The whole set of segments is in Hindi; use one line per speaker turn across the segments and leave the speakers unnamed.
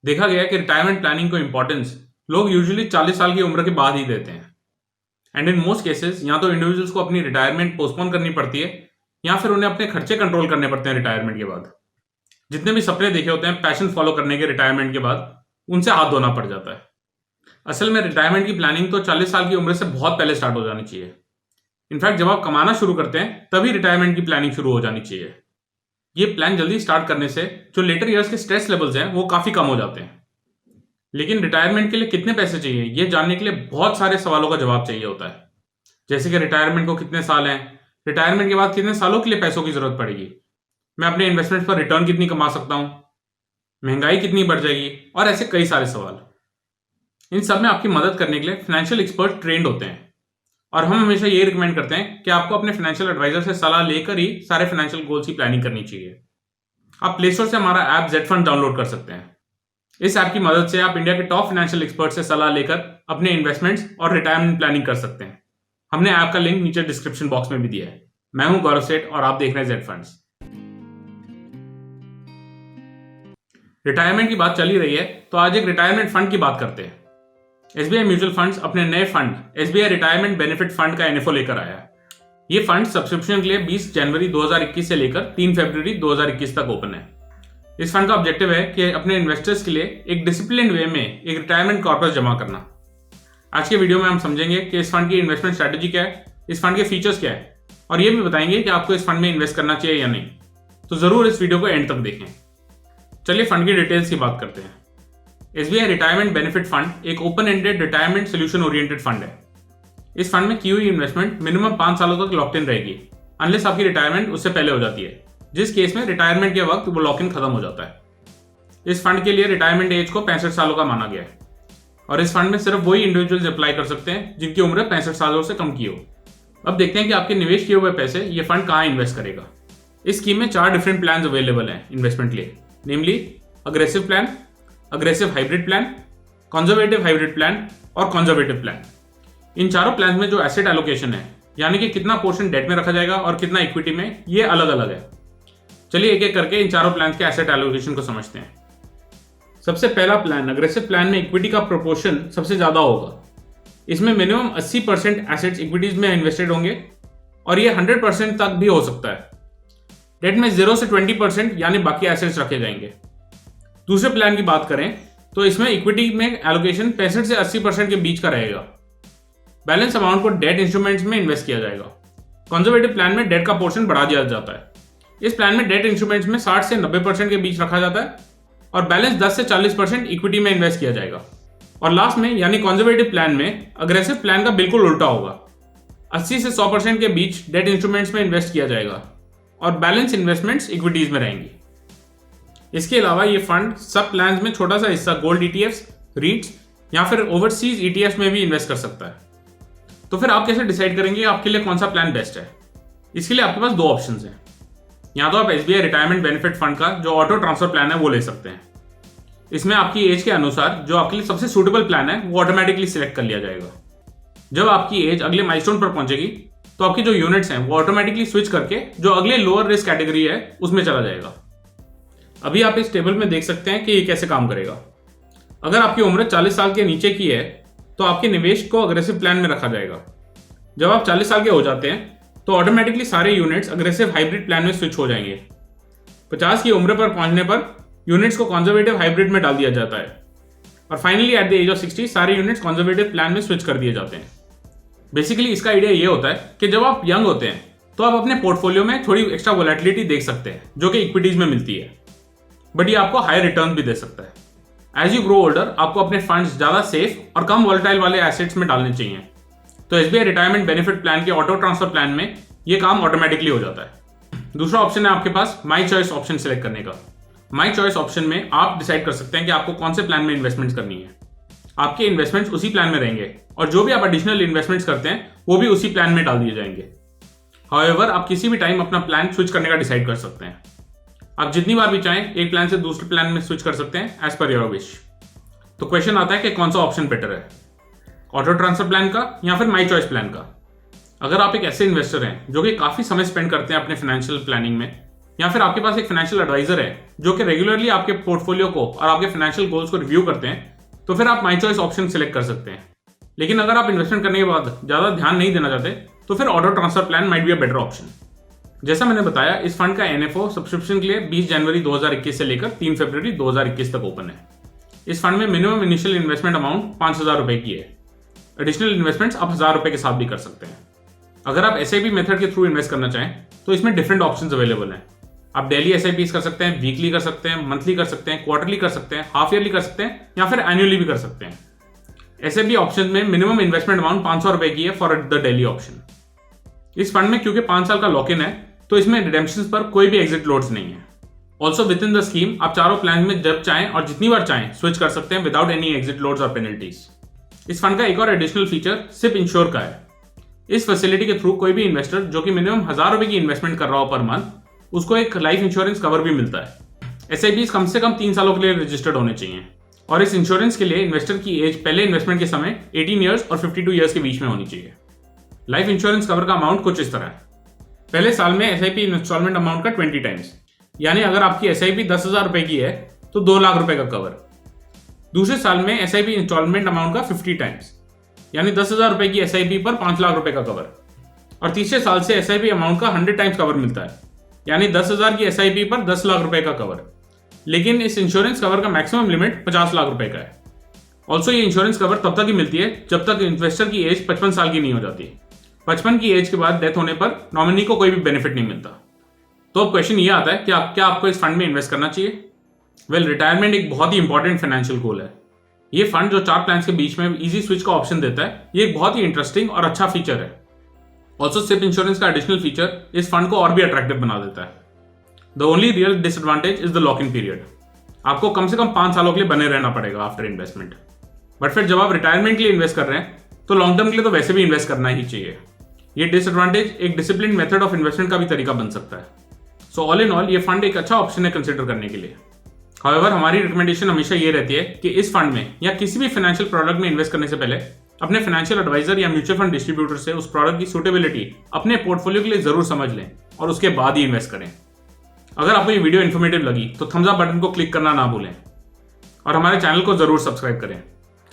देखा गया है कि रिटायरमेंट प्लानिंग को इंपॉर्टेंस लोग यूजुअली 40 साल की उम्र के बाद ही देते हैं। एंड इन मोस्ट केसेस या तो इंडिविजुअल्स को अपनी रिटायरमेंट पोस्टपोन करनी पड़ती है या फिर उन्हें अपने खर्चे कंट्रोल करने पड़ते हैं रिटायरमेंट के बाद। जितने भी सपने देखे होते हैं पैशन फॉलो करने के रिटायरमेंट के बाद, उनसे हाथ धोना पड़ जाता है। असल में रिटायरमेंट की प्लानिंग तो 40 साल की उम्र से बहुत पहले स्टार्ट हो जानी चाहिए। इनफैक्ट जब आप कमाना शुरू करते हैं तभी रिटायरमेंट की प्लानिंग शुरू हो जानी चाहिए। ये प्लान जल्दी स्टार्ट करने से जो लेटर ईयर्स के स्ट्रेस लेवल्स हैं वो काफी कम हो जाते हैं। लेकिन रिटायरमेंट के लिए कितने पैसे चाहिए, ये जानने के लिए बहुत सारे सवालों का जवाब चाहिए होता है। जैसे कि रिटायरमेंट को कितने साल हैं, रिटायरमेंट के बाद कितने सालों के लिए पैसों की जरूरत पड़ेगी, मैं अपने इन्वेस्टमेंट पर रिटर्न कितनी कमा सकता हूं, महंगाई कितनी बढ़ जाएगी, और ऐसे कई सारे सवाल। इन सब में आपकी मदद करने के लिए फाइनेंशियल एक्सपर्ट ट्रेंड होते हैं और हम हमेशा ये रिकमेंड करते हैं कि आपको अपने फाइनेंशियल एडवाइजर से सलाह लेकर ही सारे फाइनेंशियल गोल्स की प्लानिंग करनी चाहिए। आप प्ले स्टोर से हमारा ऐप जेड फंड डाउनलोड कर सकते हैं। इस ऐप की मदद से आप इंडिया के टॉप फाइनेंशियल एक्सपर्ट से सलाह लेकर अपने इन्वेस्टमेंट्स और रिटायरमेंट प्लानिंग कर सकते हैं। हमने ऐप का लिंक नीचे डिस्क्रिप्शन बॉक्स में भी दिया है। मैं हूं गौरव सेठ और आप देख रहे हैं जेड फंड्स। रिटायरमेंट की बात चली रही है तो आज एक रिटायरमेंट फंड की बात करते हैं। एसबीआई म्यूचुअल फंड्स अपने नए fund SBI retirement benefit fund का एनएफओ लेकर आया है। ये फंड सब्सक्रिप्शन के लिए 20 जनवरी 2021 से लेकर 3 फरवरी 2021 तक ओपन है। इस फंड का ऑब्जेक्टिव है कि अपने इन्वेस्टर्स के लिए एक डिसिप्लिन्ड वे में एक रिटायरमेंट कॉर्पस जमा करना। आज के वीडियो में हम समझेंगे कि इस फंड की इन्वेस्टमेंट स्ट्रेटेजी क्या है, इस फंड के फीचर्स क्या है, और ये भी बताएंगे कि आपको इस फंड में इन्वेस्ट करना चाहिए या नहीं। तो जरूर इस वीडियो को एंड तक देखें। चलिए फंड की डिटेल्स की बात करते हैं। एसबीआई रिटायरमेंट बेनिफिट फंड एक open ended retirement solution oriented fund है। इस फंड में की हुई इन्वेस्टमेंट मिनिमम 5 सालों तक लॉक इन रहेगी, अनलेस आपकी रिटायरमेंट उससे पहले हो जाती है, जिस केस में रिटायरमेंट के वक्त वो लॉक इन खत्म हो जाता है। इस फंड के लिए रिटायरमेंट एज को 65 सालों का माना गया है और इस फंड में सिर्फ वही इंडिविजुअल्स अप्लाई कर सकते हैं जिनकी उम्र 65 सालों से कम की हो। अब देखते हैं कि आपके निवेश किए हुए पैसे ये फंड कहाँ इन्वेस्ट करेगा। इस स्कीम में 4 डिफरेंट प्लान अवेलेबल हैं इन्वेस्टमेंट के लिए, namely aggressive plan, aggressive hybrid plan, conservative hybrid plan और कंजर्वेटिव प्लान। इन चारों प्लान में जो एसेट एलोकेशन है, यानी कि कितना पोर्शन डेट में रखा जाएगा और कितना इक्विटी में, ये अलग अलग है। चलिए एक एक करके इन चारों प्लान के एसेट एलोकेशन को समझते हैं। सबसे पहला प्लान अग्रेसिव प्लान में इक्विटी का प्रोपोर्शन सबसे ज्यादा होगा। इसमें मिनिमम 80% एसेट्स इक्विटीज में इन्वेस्टेड होंगे और ये 100% तक भी हो सकता है। डेट में 0 से 20% यानी बाकी एसेट्स रखे जाएंगे। दूसरे प्लान की बात करें तो इसमें इक्विटी में एलोकेशन 65 से 80% के बीच का रहेगा। बैलेंस अमाउंट को डेट इंस्ट्रूमेंट्स में इन्वेस्ट किया जाएगा। कंजर्वेटिव प्लान में डेट का पोर्शन बढ़ा दिया जाता है। इस प्लान में डेट इंस्ट्रूमेंट्स में 60 से 90% के बीच रखा जाता है और बैलेंस 10 से 40% इक्विटी में इन्वेस्ट किया जाएगा। और लास्ट में यानी कंजर्वेटिव प्लान में अग्रेसिव प्लान का बिल्कुल उल्टा होगा। 80 से 100% के बीच डेट इंस्ट्रूमेंट्स में इन्वेस्ट किया जाएगा और बैलेंस इन्वेस्टमेंट्स इक्विटीज में रहेंगी। इसके अलावा ये फंड सब प्लान्स में छोटा सा हिस्सा गोल्ड ईटीएफ्स, रीट्स या फिर ओवरसीज ईटीएफ्स में भी इन्वेस्ट कर सकता है। तो फिर आप कैसे डिसाइड करेंगे आपके लिए कौन सा प्लान बेस्ट है? इसके लिए आपके पास 2 ऑप्शंस हैं। या तो आप एसबीआई रिटायरमेंट बेनिफिट फंड का जो ऑटो ट्रांसफर प्लान है वो ले सकते हैं। इसमें आपकी एज के अनुसार जो आपके लिए सबसे सूटेबल प्लान है वो ऑटोमेटिकली सिलेक्ट कर लिया जाएगा। जब आपकी एज अगले माइलस्टोन पर पहुंचेगी तो आपकी जो यूनिट्स हैं वो ऑटोमेटिकली स्विच करके जो अगले लोअर रिस्क कैटेगरी है उसमें चला जाएगा। अभी आप इस टेबल में देख सकते हैं कि ये कैसे काम करेगा। अगर आपकी उम्र 40 साल के नीचे की है तो आपके निवेश को अग्रेसिव प्लान में रखा जाएगा। जब आप 40 साल के हो जाते हैं तो ऑटोमेटिकली सारे यूनिट्स अग्रेसिव हाइब्रिड प्लान में स्विच हो जाएंगे। 50 की उम्र पर पहुंचने पर यूनिट्स को कंजर्वेटिव हाइब्रिड में डाल दिया जाता है और finally at the age of 60 सारे यूनिट्स कंजर्वेटिव प्लान में स्विच कर दिए जाते हैं। बेसिकली इसका आइडिया ये होता है कि जब आप यंग होते हैं तो आप अपने पोर्टफोलियो में थोड़ी एक्स्ट्रा वोलेटिलिटी देख सकते हैं जो कि इक्विटीज में मिलती है, बट ये आपको हायर रिटर्न भी दे सकता है। एज यू ग्रो ओल्डर आपको अपने फंड्स ज्यादा सेफ और कम वोलेटाइल वाले एसेट्स में डालने चाहिए। तो एसबीआई रिटायरमेंट बेनिफिट प्लान के ऑटो ट्रांसफर प्लान में ये काम ऑटोमेटिकली हो जाता है। दूसरा ऑप्शन है आपके पास माई चॉइस ऑप्शन सेलेक्ट करने का। माई चॉइस ऑप्शन में आप डिसाइड कर सकते हैं कि आपको कौन से प्लान में इन्वेस्टमेंट्स करनी है। आपके इन्वेस्टमेंट्स उसी प्लान में रहेंगे और जो भी आप एडिशनल इन्वेस्टमेंट्स करते हैं वो भी उसी प्लान में डाल दिए जाएंगे। हाउएवर आप किसी भी टाइम अपना प्लान स्विच करने का डिसाइड कर सकते हैं। आप जितनी बार भी चाहें एक प्लान से दूसरे प्लान में स्विच कर सकते हैं एज पर योर विश। तो क्वेश्चन आता है कि कौन सा ऑप्शन बेटर है, ऑटो ट्रांसफर प्लान का या फिर माई चॉइस प्लान का। अगर आप एक ऐसे इन्वेस्टर हैं जो कि काफी समय स्पेंड करते हैं अपने फाइनेंशियल प्लानिंग में या फिर आपके पास एक फाइनेंशियल एडवाइजर है जो कि रेगुलरली आपके पोर्टफोलियो को और आपके फाइनेंशियल गोल्स को रिव्यू करते हैं, तो फिर आप माई चॉइस ऑप्शन सिलेक्ट कर सकते हैं। लेकिन अगर आप इन्वेस्टमेंट करने के बाद ज्यादा ध्यान नहीं देना चाहते तो फिर auto transfer plan might be a better option. जैसा मैंने बताया, इस फंड का एनएफओ सब्सक्रिप्शन के लिए 20 जनवरी 2021 से लेकर 3 फरवरी 2021 तक ओपन है। इस फंड में मिनिमम इनिशियल इन्वेस्टमेंट अमाउंट 5,000 रुपए की है। एडिशनल इन्वेस्टमेंट्स आप 1,000 रुपए के साथ भी कर सकते हैं। अगर आप एसआईपी मेथड के थ्रू इन्वेस्ट करना चाहें तो इसमें डिफरेंट ऑप्शंस अवेलेबल हैं। आप डेली एसआईपीज कर सकते हैं, वीकली कर सकते हैं, मंथली कर सकते हैं, क्वार्टरली कर सकते हैं, हाफ ईयरली कर सकते हैं या फिर एनुअली भी कर सकते हैं। एसआईपी ऑप्शन में मिनिमम इन्वेस्टमेंट अमाउंट 500 रुपए की है फॉर द डेली ऑप्शन। इस फंड में क्योंकि 5 साल का लॉक इन है तो इसमें रिडेम्पशन पर कोई भी एग्जिट लोड्स नहीं है। Also with in the scheme आप चारों प्लान में जब चाहें और जितनी बार चाहें स्विच कर सकते हैं विदाउट एनी एग्जिट लोड्स और पेनल्टीज। इस फंड का एक और एडिशनल फीचर सिप इंश्योर का है। इस फैसिलिटी के थ्रू कोई भी इन्वेस्टर जो कि मिनिमम 1,000 रुपए की इन्वेस्टमेंट कर रहा हो पर मंथ, उसको एक लाइफ इंश्योरेंस कवर भी मिलता है। एसआईपीज कम से कम 3 सालों के लिए रजिस्टर्ड होने चाहिए और इस इंश्योरेंस के लिए इन्वेस्टर की एज पहले इन्वेस्टमेंट के समय 18 ईयर्स और 52 ईयर्स के बीच में होनी चाहिए। लाइफ इंश्योरेंस कवर का अमाउंट कुछ इस तरह है। पहले साल में एसआईपी इंस्टॉलमेंट अमाउंट का 20 टाइम्स, यानी अगर आपकी एसआईपी 10,000 रुपए की है तो 2 लाख रुपए का कवर। दूसरे साल में एसआईपी इंस्टॉलमेंट अमाउंट का 50 टाइम्स, यानी 10,000 रुपए की एसआईपी पर 5 लाख रुपए का कवर। और तीसरे साल से एसआईपी अमाउंट का 100 टाइम्स कवर मिलता है, यानी 10,000 की एसआईपी पर 10 लाख रुपए का कवर। लेकिन इस इंश्योरेंस कवर का मैक्सिमम लिमिट 50 लाख रुपए का है। ऑल्सो ये इंश्योरेंस कवर तब तक ही मिलती है जब तक इन्वेस्टर की एज 55 साल की नहीं हो जाती। 55 की एज के बाद डेथ होने पर नॉमिनी को कोई भी बेनिफिट नहीं मिलता। तो अब क्वेश्चन ये आता है कि क्या आपको इस फंड में इन्वेस्ट करना चाहिए? वेल, रिटायरमेंट एक बहुत ही इंपॉर्टेंट फाइनेंशियल गोल है। ये फंड जो 4 प्लान्स के बीच में इजी स्विच का ऑप्शन देता है, ये एक बहुत ही इंटरेस्टिंग और अच्छा फीचर है। ऑल्सो सिप इंश्योरेंस का एडिशनल फीचर इस फंड को और भी अट्रैक्टिव बना देता है। The only real disadvantage is the lock in period. आपको कम से कम 5 सालों के लिए बने रहना पड़ेगा आफ्टर इन्वेस्टमेंट। बट फिर जब आप रिटायरमेंट के लिए इन्वेस्ट कर रहे हैं तो लॉन्ग टर्म के लिए तो वैसे भी इन्वेस्ट करना ही चाहिए। ये डिसएडवांटेज एक डिसिप्लिन मेथड ऑफ इन्वेस्टमेंट का भी तरीका बन सकता है। सो ऑल इन ऑल ये फंड एक अच्छा ऑप्शन है कंसिडर करने के लिए। हाउएवर हमारी रिकमेंडेशन हमेशा ये रहती है कि इस फंड में या किसी भी फाइनेंशियल प्रोडक्ट में इन्वेस्ट करने से पहले अपने फाइनेंशियल एडवाइजर या म्यूचुअल फंड डिस्ट्रीब्यूटर से उस प्रोडक्ट की सूटेबिलिटी अपने पोर्टफोलियो के लिए जरूर समझ लें और उसके बाद ही इन्वेस्ट करें। अगर आपको ये वीडियो इन्फॉर्मेटिव लगी तो थम्स अप बटन को क्लिक करना ना भूलें और हमारे चैनल को जरूर सब्सक्राइब करें।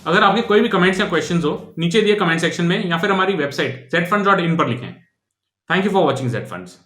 अगर आपके कोई भी कमेंट्स या क्वेश्चंस हो, नीचे दिए कमेंट सेक्शन में या फिर हमारी वेबसाइट zfunds.in पर लिखें। Thank you for watching Z Funds।